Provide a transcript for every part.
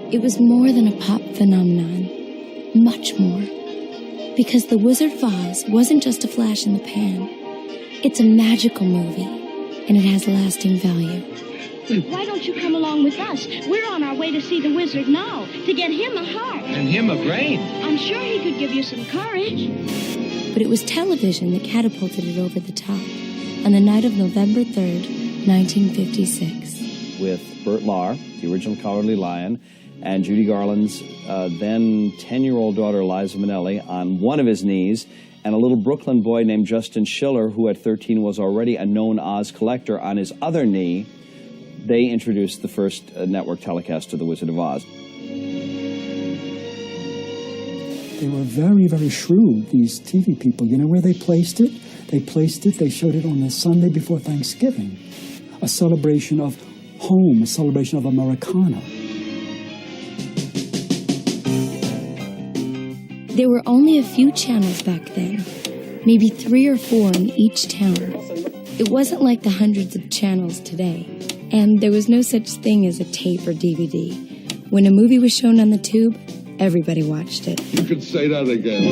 It was more than a pop phenomenon, much more. Because The Wizard of Oz wasn't just a flash in the pan. It's a magical movie, and it has lasting value. Why don't you come along with us? We're on our way to see the wizard now, to get him a heart. And him a brain. I'm sure he could give you some courage. But it was television that catapulted it over the top on the night of November 3rd, 1956. With Burt Lahr, the original Cowardly Lion, and Judy Garland's then 10-year-old daughter, Liza Minnelli, on one of his knees, and a little Brooklyn boy named Justin Schiller, who at 13 was already a known Oz collector, on his other knee. They introduced the first network telecast of The Wizard of Oz. They were very, very shrewd, these TV people. You know where they placed it? They showed it on the Sunday before Thanksgiving. A celebration of home, a celebration of Americana. There were only a few channels back then, maybe 3 or 4 in each town. It wasn't like the hundreds of channels today, and there was no such thing as a tape or DVD. When a movie was shown on the tube, everybody watched it. You could say that again.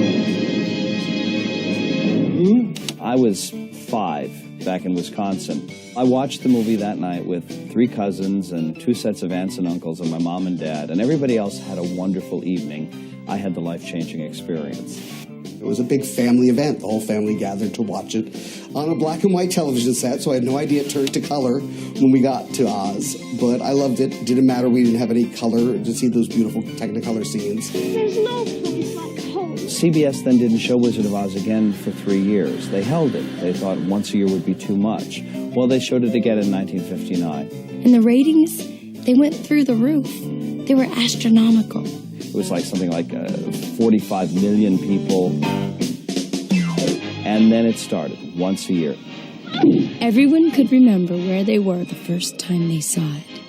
I was 5 back in Wisconsin. I watched the movie that night with 3 cousins and 2 sets of aunts and uncles and my mom and dad, and everybody else had a wonderful evening. I had the life-changing experience. It was a big family event. The whole family gathered to watch it on a black and white television set, so I had no idea it turned to color when we got to Oz. But I loved it. Didn't matter we didn't have any color to see those beautiful Technicolor scenes. There's no place like home. CBS then didn't show Wizard of Oz again for 3 years. They held it. They thought once a year would be too much. Well, they showed it again in 1959. And the ratings, they went through the roof. They were astronomical. It was like something like 45 million people. And then it started, once a year. Everyone could remember where they were the first time they saw it.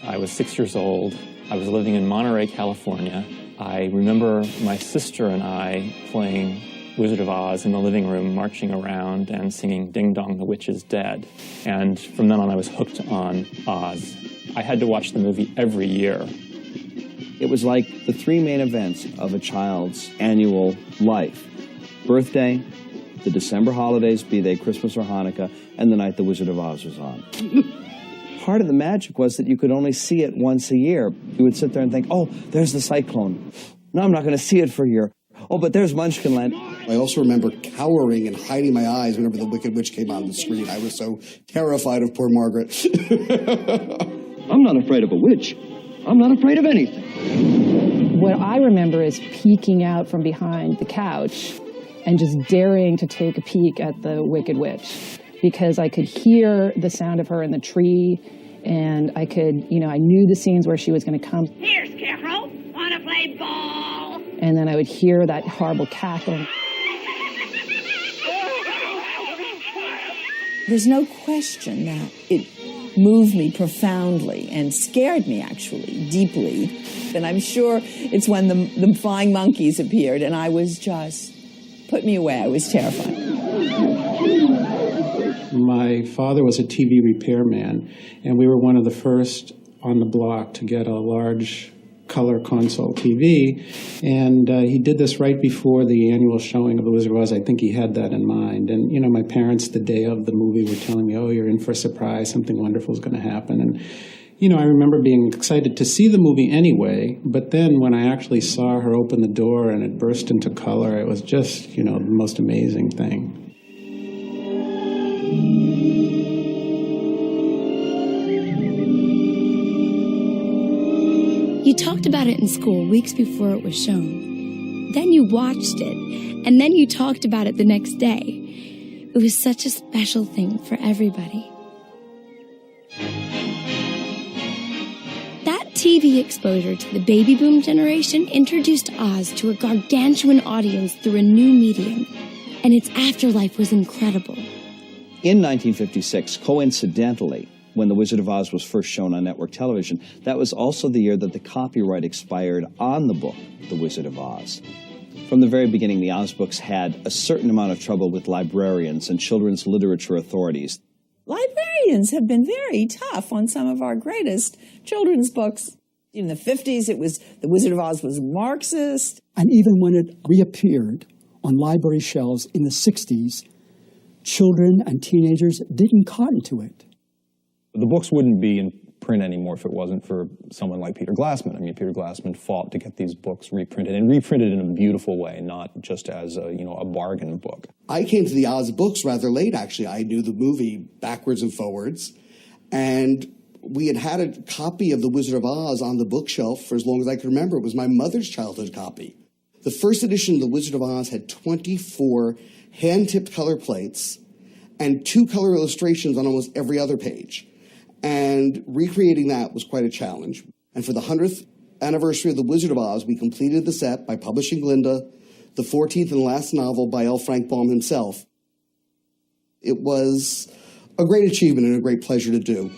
I was 6 years old. I was living in Monterey, California. I remember my sister and I playing Wizard of Oz in the living room, marching around and singing Ding Dong, the Witch is Dead. And from then on, I was hooked on Oz. I had to watch the movie every year. It was like the 3 main events of a child's annual life. Birthday, the December holidays, be they Christmas or Hanukkah, and the night the Wizard of Oz was on. Part of the magic was that you could only see it once a year. You would sit there and think, oh, there's the cyclone. No, I'm not going to see it for a year. Oh, but there's Munchkinland. I also remember cowering and hiding my eyes whenever the Wicked Witch came on the screen. I was so terrified of poor Margaret. I'm not afraid of a witch. I'm not afraid of anything. What I remember is peeking out from behind the couch and just daring to take a peek at the Wicked Witch, because I could hear the sound of her in the tree, and I could, I knew the scenes where she was going to come. Here, Scarecrow, wanna play ball? And then I would hear that horrible cackle. There's no question that it moved me profoundly and scared me, actually, deeply. And I'm sure it's when the flying monkeys appeared, and I was just, put me away. I was terrified. My father was a TV repairman, and we were one of the first on the block to get a large color console TV, and he did this right before the annual showing of The Wizard of Oz. I think he had that in mind. And, my parents, the day of the movie, were telling me, oh, you're in for a surprise, something wonderful is going to happen. And, I remember being excited to see the movie anyway, but then when I actually saw her open the door and it burst into color, it was just, the most amazing thing. You talked about it in school weeks before it was shown. Then you watched it, and then you talked about it the next day. It was such a special thing for everybody. That TV exposure to the baby boom generation introduced Oz to a gargantuan audience through a new medium, and its afterlife was incredible. In 1956, coincidentally, when The Wizard of Oz was first shown on network television, that was also the year that the copyright expired on the book, The Wizard of Oz. From the very beginning, the Oz books had a certain amount of trouble with librarians and children's literature authorities. Librarians have been very tough on some of our greatest children's books. In the 50s, it was The Wizard of Oz was Marxist. And even when it reappeared on library shelves in the 60s, children and teenagers didn't cotton to it. The books wouldn't be in print anymore if it wasn't for someone like Peter Glassman. I mean, Peter Glassman fought to get these books reprinted, and reprinted in a beautiful way, not just as a bargain book. I came to the Oz books rather late, actually. I knew the movie backwards and forwards, and we had a copy of The Wizard of Oz on the bookshelf for as long as I could remember. It was my mother's childhood copy. The first edition of The Wizard of Oz had 24 hand-tipped color plates and 2 color illustrations on almost every other page. And recreating that was quite a challenge. And for the 100th anniversary of The Wizard of Oz, we completed the set by publishing Glinda, the 14th and last novel by L. Frank Baum himself. It was a great achievement and a great pleasure to do.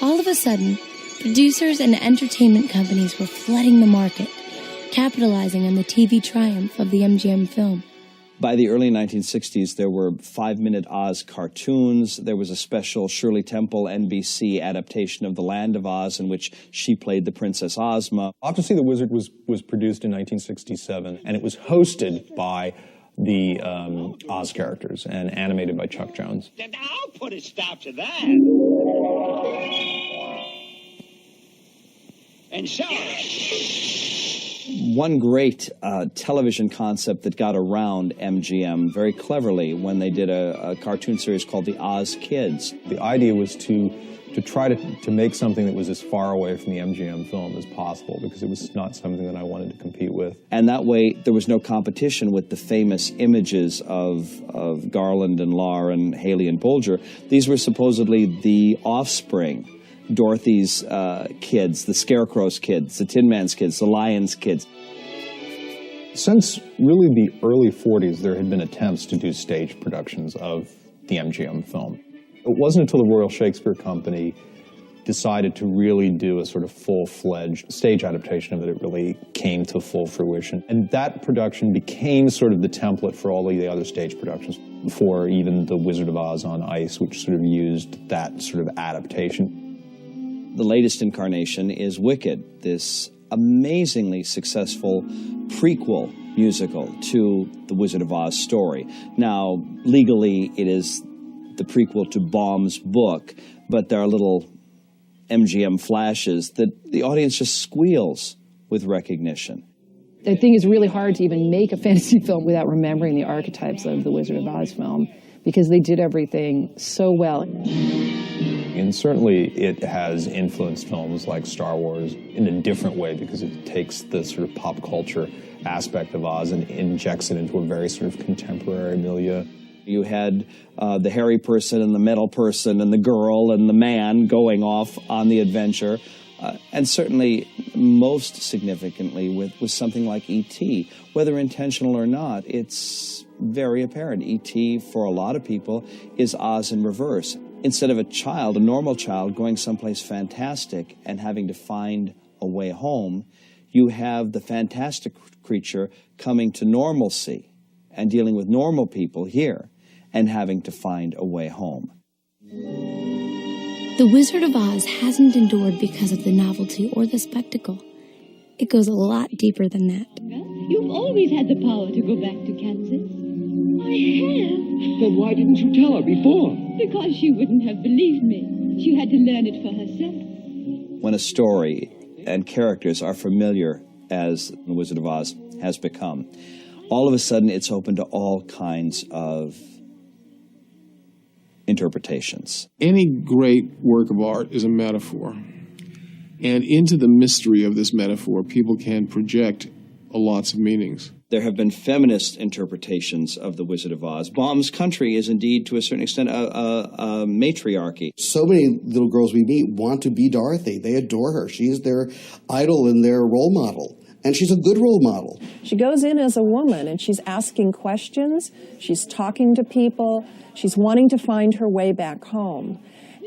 All of a sudden, producers and entertainment companies were flooding the market, capitalizing on the TV triumph of the MGM film. By the early 1960s, there were 5-minute Oz cartoons. There was a special Shirley Temple NBC adaptation of The Land of Oz in which she played the Princess Ozma. Off to See the Wizard was produced in 1967, and it was hosted by the Oz characters and animated by Chuck Jones. I'll put a stop to that. And so... One great television concept that got around MGM very cleverly when they did a cartoon series called the Oz Kids. The idea was to try to make something that was as far away from the MGM film as possible, because it was not something that I wanted to compete with. And that way there was no competition with the famous images of Garland and Lahr and Haley and Bulger. These were supposedly the offspring. Dorothy's kids, the Scarecrow's kids, the Tin Man's kids, the Lion's kids. Since really the early 40s, there had been attempts to do stage productions of the MGM film. It wasn't until the Royal Shakespeare Company decided to really do a sort of full-fledged stage adaptation of it, it really came to full fruition. And that production became sort of the template for all of the other stage productions, for even The Wizard of Oz on Ice, which sort of used that sort of adaptation. The latest incarnation is Wicked, this amazingly successful prequel musical to the Wizard of Oz story. Now, legally, it is the prequel to Baum's book, but there are little MGM flashes that the audience just squeals with recognition. I think it's really hard to even make a fantasy film without remembering the archetypes of the Wizard of Oz film, because they did everything so well. And certainly it has influenced films like Star Wars in a different way, because it takes the sort of pop culture aspect of Oz and injects it into a very sort of contemporary milieu. You had the hairy person and the metal person and the girl and the man going off on the adventure. And certainly, most significantly, with something like E.T., whether intentional or not, it's very apparent. E.T., for a lot of people, is Oz in reverse. Instead of a child, a normal child, going someplace fantastic and having to find a way home, you have the fantastic creature coming to normalcy and dealing with normal people here and having to find a way home. The Wizard of Oz hasn't endured because of the novelty or the spectacle. It goes a lot deeper than that. You've always had the power to go back to Kansas. I have. Then why didn't you tell her before? Because she wouldn't have believed me. She had to learn it for herself. When a story and characters are familiar, as The Wizard of Oz has become, all of a sudden it's open to all kinds of interpretations. Any great work of art is a metaphor. And into the mystery of this metaphor, people can project lots of meanings. There have been feminist interpretations of The Wizard of Oz. Baum's country is indeed, to a certain extent, a matriarchy. So many little girls we meet want to be Dorothy. They adore her. She is their idol and their role model. And she's a good role model. She goes in as a woman and she's asking questions. She's talking to people. She's wanting to find her way back home.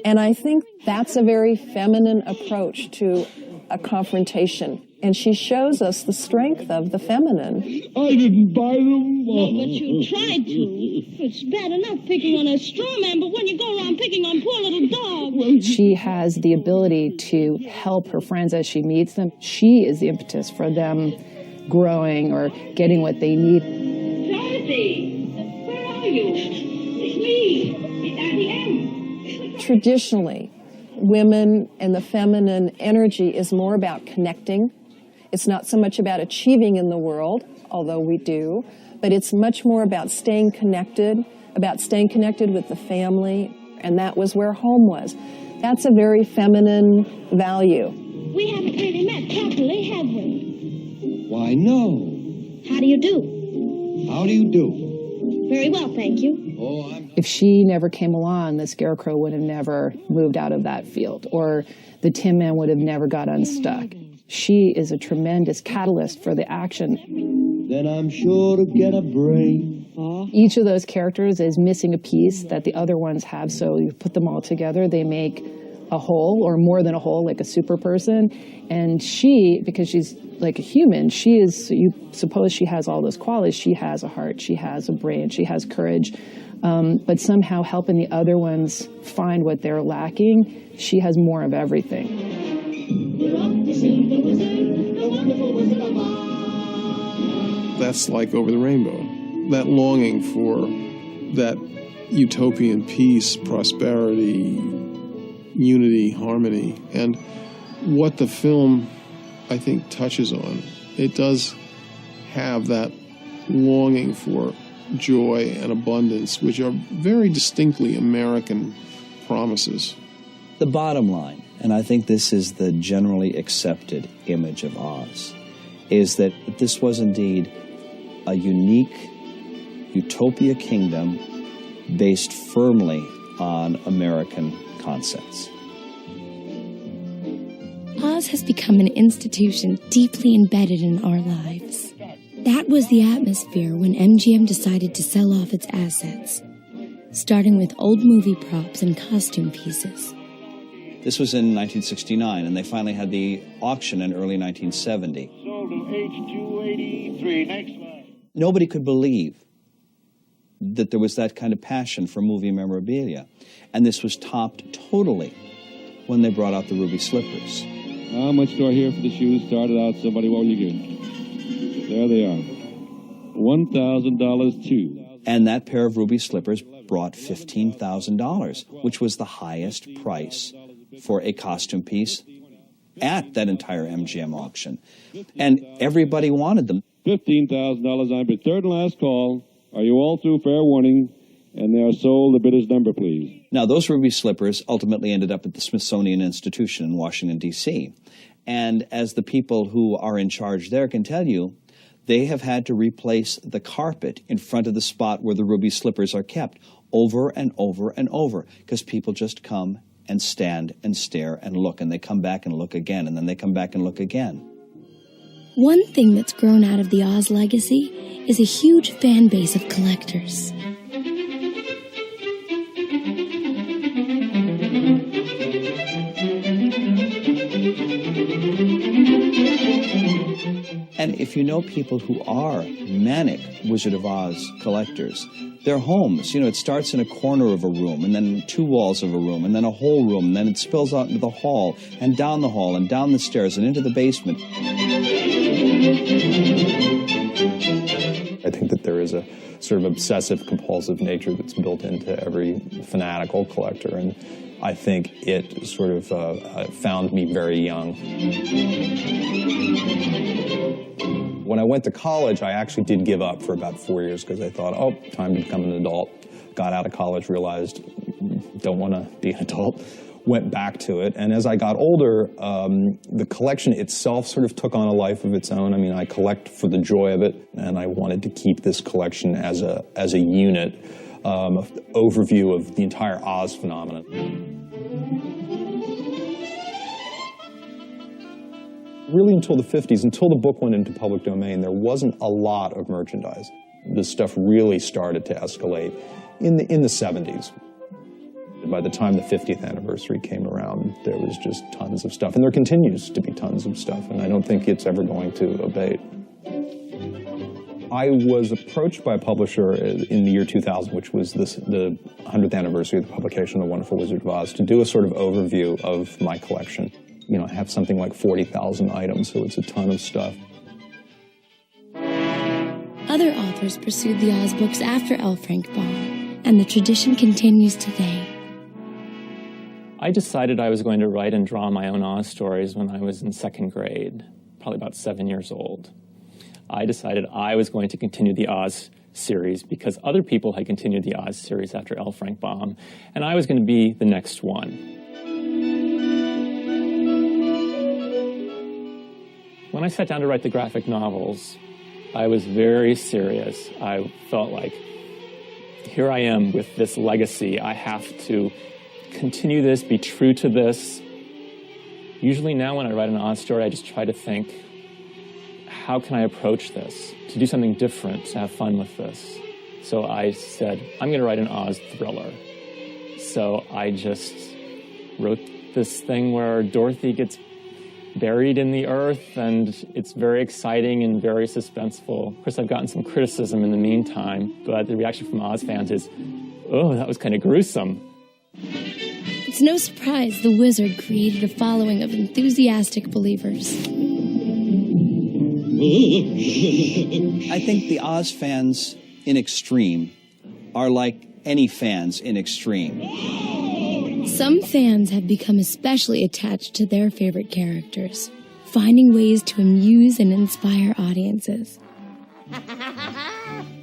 And I think that's a very feminine approach to a confrontation. And she shows us the strength of the feminine. I didn't buy them. No, but you tried to. It's bad enough picking on a straw man, but when you go around picking on poor little dogs. She has the ability to help her friends as she meets them. She is the impetus for them growing or getting what they need. Dorothy, where are you? It's me, Daddy M. Traditionally, women and the feminine energy is more about connecting. It's not so much about achieving in the world, although we do, but it's much more about staying connected with the family, and that was where home was. That's a very feminine value. We haven't really met properly, have we? Why, no. How do you do? How do you do? Very well, thank you. If she never came along, the Scarecrow would have never moved out of that field, or the Tin Man would have never got unstuck. She is a tremendous catalyst for the action. Then I'm sure to get a break. Each of those characters is missing a piece that the other ones have, so you put them all together, they make a whole, or more than a whole, like a super person. And she, because she's like a human, she is, you suppose she has all those qualities. She has a heart, she has a brain, she has courage. But somehow helping the other ones find what they're lacking, she has more of everything. That's like Over the Rainbow. That longing for that utopian peace, prosperity, unity, harmony. And what the film, I think, touches on, it does have that longing for joy and abundance, which are very distinctly American promises. The bottom line, and I think this is the generally accepted image of Oz, is that this was indeed a unique utopia kingdom based firmly on American concepts. Oz has become an institution deeply embedded in our lives. That was the atmosphere when MGM decided to sell off its assets, starting with old movie props and costume pieces. This was in 1969, and they finally had the auction in early 1970. Sold to H283. Next slide. Nobody could believe that there was that kind of passion for movie memorabilia. And this was topped totally when they brought out the ruby slippers. How much do I hear for the shoes? Started out, somebody, what will you give? There they are. $1,000 too. And that pair of ruby slippers brought $15,000, which was the highest price for a costume piece at that entire MGM auction. And everybody wanted them. $15,000. I'm at third and last call. Are you all through? Fair warning. And they are sold. The bidder's number, please. Now, those ruby slippers ultimately ended up at the Smithsonian Institution in Washington, D.C. And as the people who are in charge there can tell you, they have had to replace the carpet in front of the spot where the ruby slippers are kept over and over and over, because people just come and stand and stare and look, and they come back and look again, and then they come back and look again. One thing that's grown out of the Oz legacy is a huge fan base of collectors. And if you know people who are manic Wizard of Oz collectors, their homes, it starts in a corner of a room, and then 2 walls of a room, and then a whole room, and then it spills out into the hall, and down the stairs, and into the basement. I think that there is a sort of obsessive-compulsive nature that's built into every fanatical collector, and I think it sort of found me very young. When I went to college, I actually did give up for about 4 years because I thought, oh, time to become an adult. Got out of college, realized don't want to be an adult. went back to it. And as I got older, the collection itself sort of took on a life of its own. I mean, I collect for the joy of it, and I wanted to keep this collection as a unit, overview of the entire Oz phenomenon. Really until the 50s, until the book went into public domain, there wasn't a lot of merchandise. This stuff really started to escalate in the 70s. By the time the 50th anniversary came around, there was just tons of stuff. And there continues to be tons of stuff, and I don't think it's ever going to abate. I was approached by a publisher in the year 2000, which was the 100th anniversary of the publication of The Wonderful Wizard of Oz, to do a sort of overview of my collection. You know, I have something like 40,000 items, so it's a ton of stuff. Other authors pursued the Oz books after L. Frank Baum, and the tradition continues today. I decided I was going to write and draw my own Oz stories when I was in 2nd grade, probably about 7 years old. I decided I was going to continue the Oz series because other people had continued the Oz series after L. Frank Baum, and I was going to be the next one. When I sat down to write the graphic novels, I was very serious. I felt like, here I am with this legacy. I have to continue this, be true to this. Usually now when I write an Oz story, I just try to think, how can I approach this? To do something different, to have fun with this. So I said, I'm going to write an Oz thriller. So I just wrote this thing where Dorothy gets buried in the earth, and it's very exciting and very suspenseful. Of course, I've gotten some criticism in the meantime, but the reaction from Oz fans is, oh, that was kind of gruesome. It's no surprise the wizard created a following of enthusiastic believers. I think the Oz fans in Extreme are like any fans in Extreme. Some fans have become especially attached to their favorite characters, finding ways to amuse and inspire audiences.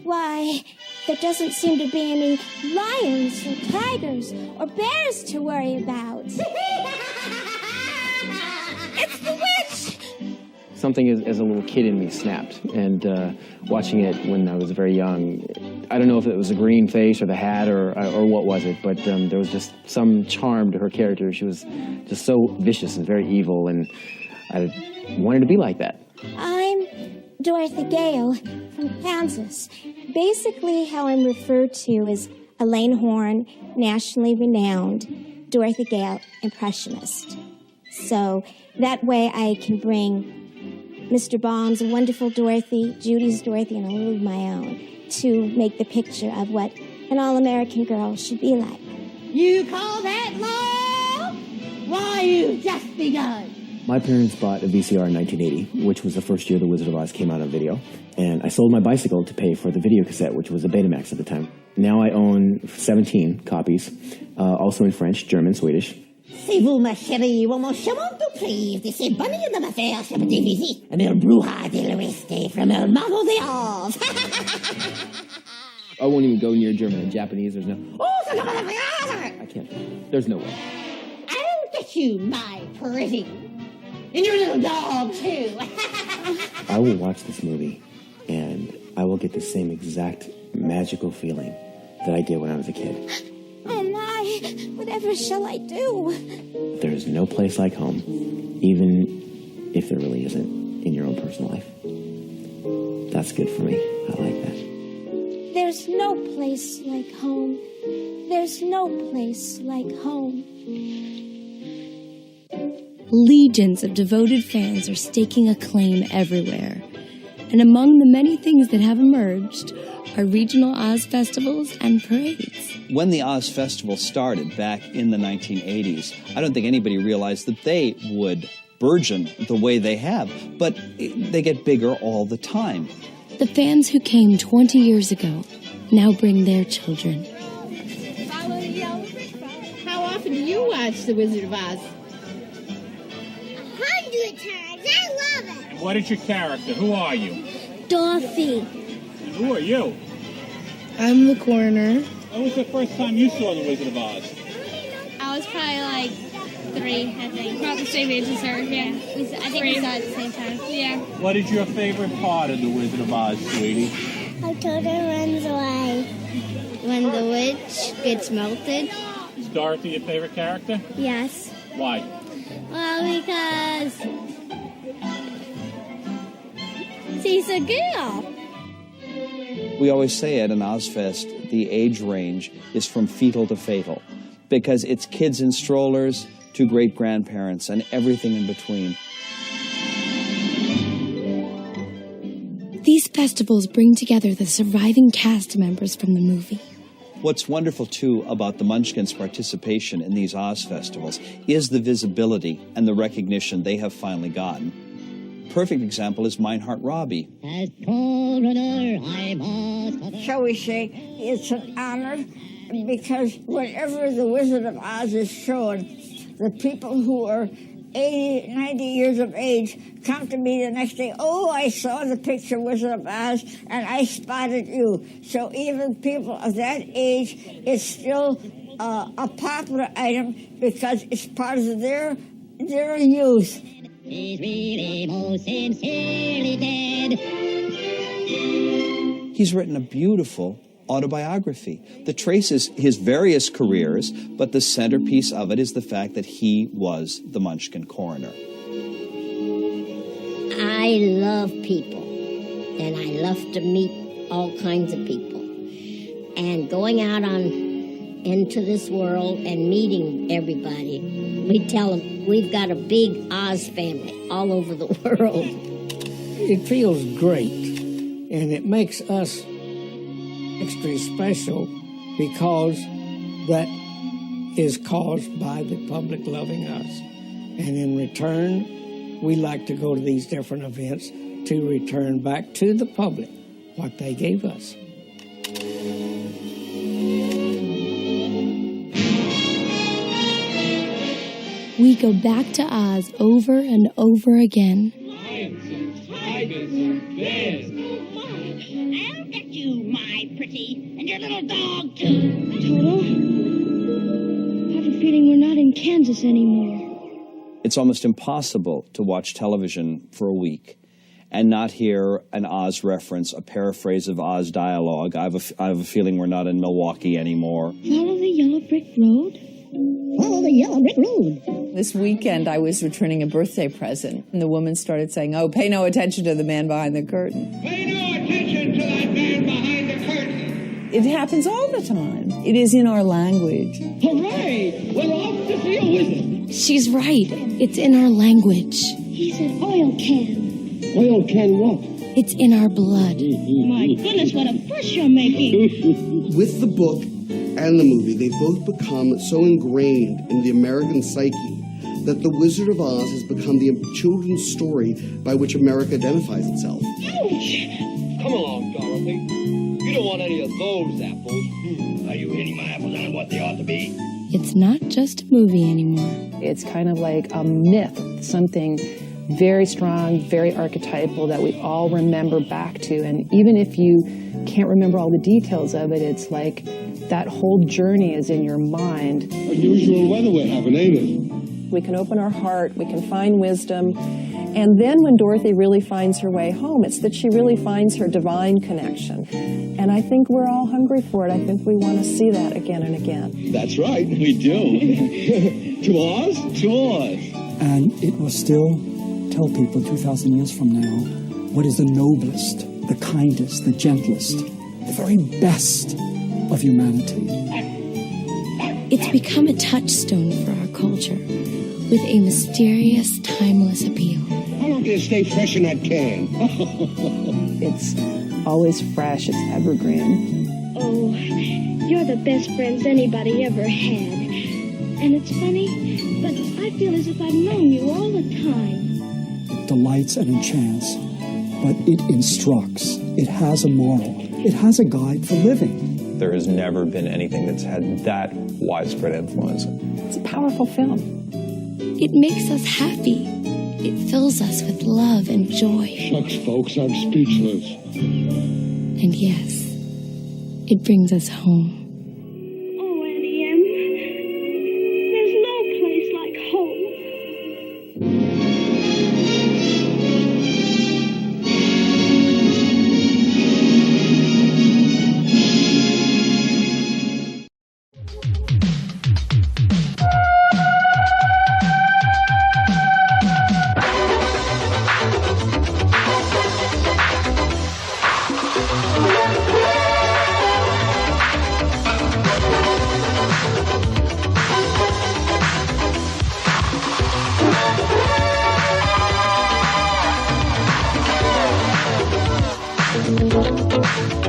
Why, there doesn't seem to be any lions or tigers or bears to worry about. It's the witch! Something as a little kid in me snapped, and watching it when I was very young, I don't know if it was the green face or the hat or what was it, but there was just some charm to her character. She was just so vicious and very evil, and I wanted to be like that. I'm Dorothy Gale from Kansas. Basically, how I'm referred to as a Langhorne, nationally renowned Dorothy Gale impressionist. So that way I can bring Mr. Baum's Wonderful Dorothy, Judy's Dorothy, and a little of my own to make the picture of what an all-American girl should be like. You call that love? Why, you've just begun. My parents bought a VCR in 1980, which was the first year The Wizard of Oz came out on video, and I sold my bicycle to pay for the video cassette, which was a Betamax at the time. Now I own 17 copies, also in French, German, Swedish. C'est vous, ma chérie, ou mon charmant surprise, de ces bonnes de ma faire, je me dévisite. Mel Bruja de l'Oeste, from El Mago de Oz. I won't even go near German and Japanese. There's no... I can't. There's no way. I'll get you, my pretty. And your little dog, too. I will watch this movie, and I will get the same exact magical feeling that I did when I was a kid. Oh my, whatever shall I do? There's no place like home, even if there really isn't in your own personal life. That's good for me. I like that. There's no place like home. There's no place like home. Legions of devoted fans are staking a claim everywhere. And among the many things that have emerged are regional Oz festivals and parades. When the Oz Festival started back in the 1980s, I don't think anybody realized that they would burgeon the way they have, but they get bigger all the time. The fans who came 20 years ago now bring their children. How often do you watch The Wizard of Oz? 100 times. I love it. And what is your character? Who are you? Dorothy. And who are you? I'm the coroner. When was the first time you saw The Wizard of Oz? I was probably like 3, I think. About the same age as her, yeah. I think we saw it at the same time. Yeah. What is your favorite part of The Wizard of Oz, sweetie? How Toto runs away. When the witch gets melted. Is Dorothy your favorite character? Yes. Why? Well, because she's a girl. We always say at an Ozfest, the age range is from fetal to fatal, because it's kids in strollers to great-grandparents and everything in between. These festivals bring together the surviving cast members from the movie. What's wonderful, too, about the Munchkins' participation in these Oz festivals is the visibility and the recognition they have finally gotten. Perfect example is Meinhardt Robbie. Shall we say it's an honor, because whenever the Wizard of Oz is shown, the people who are 80, 90 years of age come to me the next day, oh, I saw the picture Wizard of Oz and I spotted you. So even people of that age, it's still a popular item because it's part of their youth. He's really most sincerely dead. He's written a beautiful autobiography that traces his various careers, but the centerpiece of it is the fact that he was the Munchkin coroner. I love people, and I love to meet all kinds of people. And going out into this world and meeting everybody, we tell them we've got a big Oz family all over the world. It feels great, and it makes us extra special because that is caused by the public loving us. And in return, we like to go to these different events to return back to the public what they gave us. We go back to Oz over and over again. Tigers and bears. I'll get you, my pretty, and your little dog, too. Toto, I have a feeling we're not in Kansas anymore. It's almost impossible to watch television for a week and not hear an Oz reference, a paraphrase of Oz dialogue. I have a feeling we're not in Milwaukee anymore. Follow the yellow brick road? Follow the yellow brick road. This weekend, I was returning a birthday present, and the woman started saying, oh, pay no attention to the man behind the curtain. Pay no attention to that man behind the curtain. It happens all the time. It is in our language. Hooray! We're off to see a wizard. She's right. It's in our language. He's an oil can. Oil can what? It's in our blood. My goodness, what a fuss you're making. With the book and the movie, they've both become so ingrained in the American psyche that The Wizard of Oz has become the children's story by which America identifies itself. Ouch! Come along, Dorothy. You don't want any of those apples. Are you hitting my apples on what they ought to be? It's not just a movie anymore. It's kind of like a myth, something very strong, very archetypal that we all remember back to. And even if you can't remember all the details of it, it's like that whole journey is in your mind. Unusual weather we're having, ain't it? We can open our heart, we can find wisdom. And then when Dorothy really finds her way home, it's that she really finds her divine connection. And I think we're all hungry for it. I think we want to see that again and again. That's right, we do. To Oz? To Oz. And it will still tell people 2,000 years from now what is the noblest, the kindest, the gentlest, the very best of humanity. It's become a touchstone for our culture with a mysterious, timeless appeal. How long can it stay fresh in that can? It's always fresh, it's evergreen. Oh, you're the best friends anybody ever had. And it's funny, but I feel as if I've known you all the time. It delights and enchants, but it instructs. It has a moral. It has a guide for living. There has never been anything that's had that widespread influence. It's a powerful film. It makes us happy. It fills us with love and joy. Shucks, folks, I'm speechless. And yes, it brings us home. Oh, Auntie Em, there's no place like home. Bye.